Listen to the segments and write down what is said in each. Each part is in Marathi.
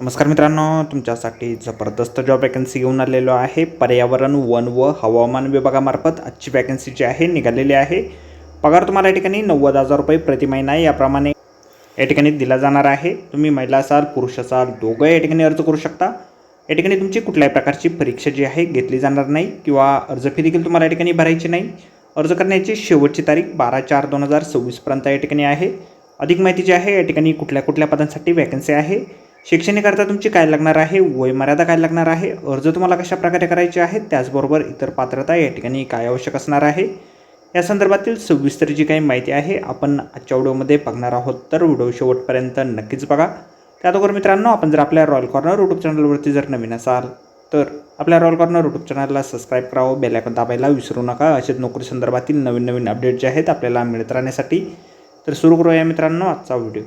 नमस्कार मित्रांनो, तुमच्यासाठी जबरदस्त जॉब वॅकन्सी घेऊन आलेलो आहे। पर्यावरण वन व हवामान विभागामार्फत आजची वॅकन्सी जी आहे निघालेली आहे। पगार तुम्हाला या ठिकाणी 90,000 रुपये प्रति महिना याप्रमाणे या ठिकाणी दिला जाणार आहे। तुम्ही महिला असाल पुरुष असाल दोघं या ठिकाणी अर्ज करू शकता। या ठिकाणी तुमची कुठल्याही प्रकारची परीक्षा जी आहे घेतली जाणार नाही किंवा अर्ज फी देखील तुम्हाला या ठिकाणी भरायची नाही। अर्ज करण्याची शेवटची तारीख 12/4/2026 पर्यंत या ठिकाणी आहे। अधिक माहिती जी आहे या ठिकाणी कुठल्या पदांसाठी वॅकन्सी आहे, शैक्षणिककरता तुमची काय लागणार आहे, वयमर्यादा काय लागणार आहे, अर्ज तुम्हाला कशा प्रकारे करायचे आहेत, त्याचबरोबर इतर पात्रता या ठिकाणी काय आवश्यक असणार आहे, या संदर्भातील सविस्तर जी काही माहिती आहे आपण आजच्या व्हिडिओमध्ये बघणार आहोत। तर व्हिडिओ शेवटपर्यंत नक्कीच बघा। त्याचबरोबर मित्रांनो, आपण जर आपल्या रॉयल कॉर्नर यूट्यूब चॅनलवरती जर नवीन असाल तर आपल्या रॉयल कॉर्नर यूट्यूब चॅनलला सबस्क्राईब करावं, बेल आयकॉन दाबायला विसरू नका। असेच नोकरी संदर्भातील नवीन अपडेट जे आहेत आपल्याला मिळत राहण्यासाठी। तर सुरू करूया मित्रांनो आजचा व्हिडिओ।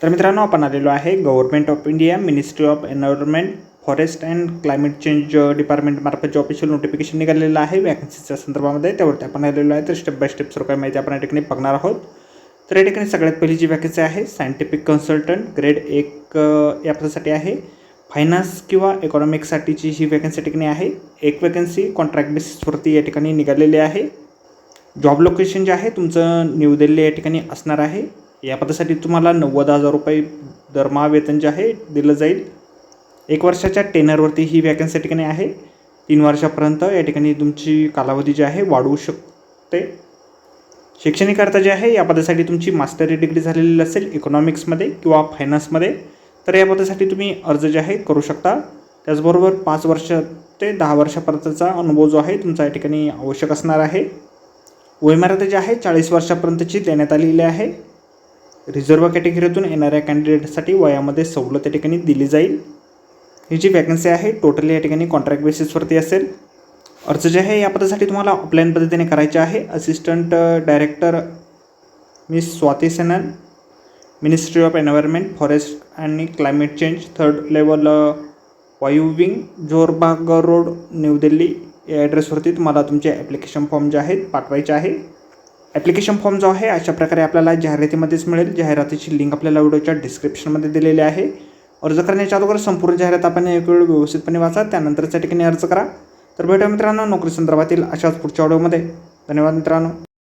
तर मित्रांनो, आपण आलेलो आहे government of India ministry of environment forest and climate change डिपार्टमेंटमार्फत ऑफिशियल नोटिफिकेशन निघालेलं आहे वॅकन्सीच्या संदर्भामध्ये। त्यावरती आपण आलेलो आहे। तर स्टेप बाय स्टेप सर्व काही माहिती आपण या ठिकाणी बघणार आहोत। तर या ठिकाणी सगळ्यात पहिली जी वॅकन्सी आहे सायंटिफिक कन्सल्टंट ग्रेड 1 या पदासाठी आहे। फायनान्स किंवा इकॉनॉमिक्ससाठीची ही वॅकन्सी या ठिकाणी आहे। एक वॅकन्सी कॉन्ट्रॅक्ट बेसिसवरती या ठिकाणी निघालेली आहे। जॉब लोकेशन जे आहे तुमचं न्यू दिल्ली या ठिकाणी असणार आहे। या पदासाठी तुम्हाला 90,000 रुपये दरमहा वेतन जे आहे दिलं जाईल। 1 वर्षाच्या टेनरवरती ही वॅकन्सी या ठिकाणी आहे। 3 वर्षापर्यंत या ठिकाणी तुमची कालावधी जी आहे वाढवू शकते। शैक्षणिककरता जे आहे या पदासाठी तुमची मास्टरी डिग्री झालेली असेल इकॉनॉमिक्समध्ये किंवा फायनान्समध्ये, तर या पदासाठी तुम्ही अर्ज जे आहे करू शकता। त्याचबरोबर 5 वर्ष ते 10 वर्षापर्यंतचा अनुभव जो आहे तुमचा या ठिकाणी आवश्यक असणार आहे। वयमर्यादा जी आहे 40 वर्षापर्यंतची देण्यात आलेली आहे। रिझर्व्ह कॅटेगरीतून येणाऱ्या कॅन्डिडेटसाठी वयामध्ये सवलत या ठिकाणी दिली जाईल। ही जी वॅकन्सी आहे टोटली या ठिकाणी कॉन्ट्रॅक्ट बेसिसवरती असेल। अर्ज जे आहे या पदासाठी तुम्हाला ऑफलाईन पद्धतीने करायचे आहे। Assistant director miss Swati Sanon, ministry of environment forest आणि क्लायमेट चेंज, 3rd लेवल वायू wing, Jorbagh road, new Delhi या ॲड्रेसवरती तुम्हाला तुमचे ॲप्लिकेशन फॉर्म जे आहेत पाठवायचे आहे। ॲप्लिकेशन फॉर्म जो आहे अशा प्रकारे आपल्याला जाहिरातीमध्येच मिळेल। जाहिरातीची लिंक आपल्याला व्हिडिओच्या डिस्क्रिप्शनमध्ये दिलेली आहे। अर्ज करण्याच्या अगोदर संपूर्ण जाहिरात आपण एक वेळ व्यवस्थितपणे वाचा, त्यानंतरच्या ठिकाणी अर्ज करा। तर भेटूया मित्रांनो नोकरी संदर्भातील अशाच पुढच्या व्हिडिओमध्ये। धन्यवाद मित्रांनो।